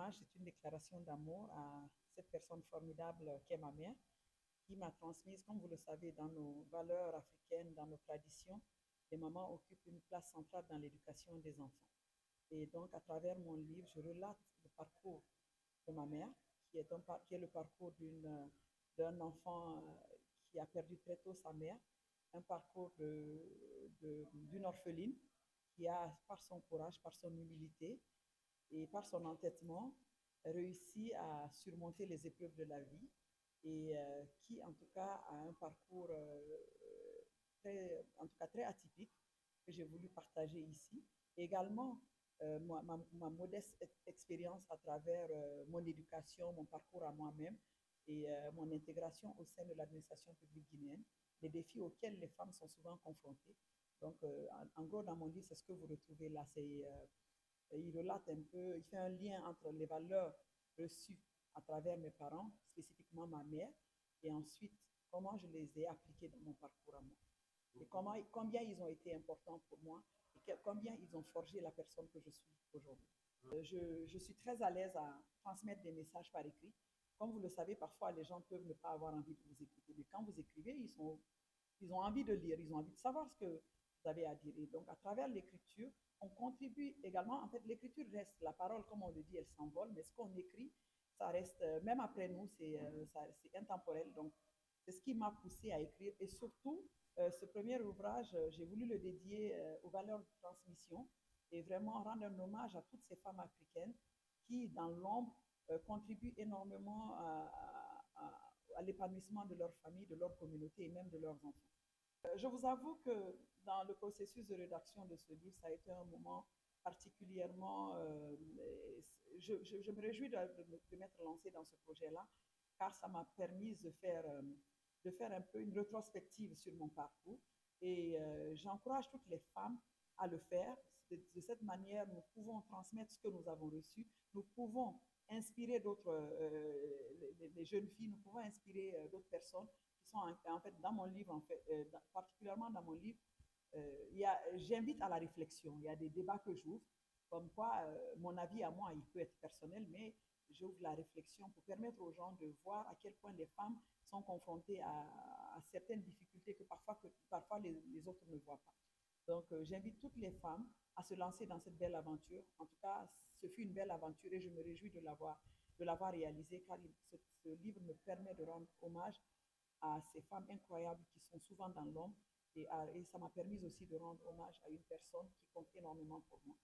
hommage, c'est une déclaration d'amour à cette personne formidable qu'est ma mère, qui m'a transmise, comme vous le savez, dans nos valeurs africaines, dans nos traditions, les mamans occupent une place centrale dans l'éducation des enfants. Et donc, à travers mon livre, je relate le parcours de ma mère, qui est le parcours d'un enfant qui a perdu très tôt sa mère, un parcours d'une orpheline qui a, par son courage, par son humilité et par son entêtement, réussi à surmonter les épreuves de la vie et qui, en tout cas, a un parcours en tout cas très atypique que j'ai voulu partager ici. Et également, ma modeste expérience à travers mon éducation, mon parcours à moi-même et mon intégration au sein de l'administration publique guinéenne, les défis auxquels les femmes sont souvent confrontées. Donc, en gros, dans mon livre, c'est ce que vous retrouvez là. Il relate un peu, il fait un lien entre les valeurs reçues à travers mes parents, spécifiquement ma mère, et ensuite comment je les ai appliquées dans mon parcours à moi. Et combien ils ont été importants pour moi et combien ils ont forgé la personne que je suis aujourd'hui. Je suis très à l'aise à transmettre des messages par écrit. Comme vous le savez, parfois les gens peuvent ne pas avoir envie de vous écouter, mais quand vous écrivez, ils ont envie de lire, ils ont envie de savoir ce que vous avez à dire. Et donc, à travers l'écriture, on contribue également. En fait, l'écriture reste, la parole, comme on le dit, elle s'envole, mais ce qu'on écrit, ça reste, même après nous, c'est intemporel. Donc, c'est ce qui m'a poussé à écrire. Et surtout, ce premier ouvrage, j'ai voulu le dédier aux valeurs de transmission et vraiment rendre un hommage à toutes ces femmes africaines qui, dans l'ombre, contribuent énormément à l'épanouissement de leur famille, de leur communauté et même de leurs enfants. Je vous avoue que dans le processus de rédaction de ce livre, ça a été un moment particulièrement... je me réjouis de m'être lancée dans ce projet-là, car ça m'a permis de faire un peu une rétrospective sur mon parcours. Et j'encourage toutes les femmes à le faire. De cette manière, nous pouvons transmettre ce que nous avons reçu. Nous pouvons inspirer d'autres, les jeunes filles, nous pouvons inspirer d'autres personnes qui sont en fait dans mon livre, en fait, particulièrement dans mon livre, j'invite à la réflexion. Il y a des débats que j'ouvre, comme quoi mon avis à moi, il peut être personnel, mais j'ouvre la réflexion pour permettre aux gens de voir à quel point les femmes sont confrontées à certaines difficultés que parfois les autres ne voient pas. Donc, j'invite toutes les femmes à se lancer dans cette belle aventure. En tout cas, ce fut une belle aventure et je me réjouis de l'avoir réalisée, car ce livre me permet de rendre hommage à ces femmes incroyables qui sont souvent dans l'ombre et ça m'a permis aussi de rendre hommage à une personne qui compte énormément pour moi.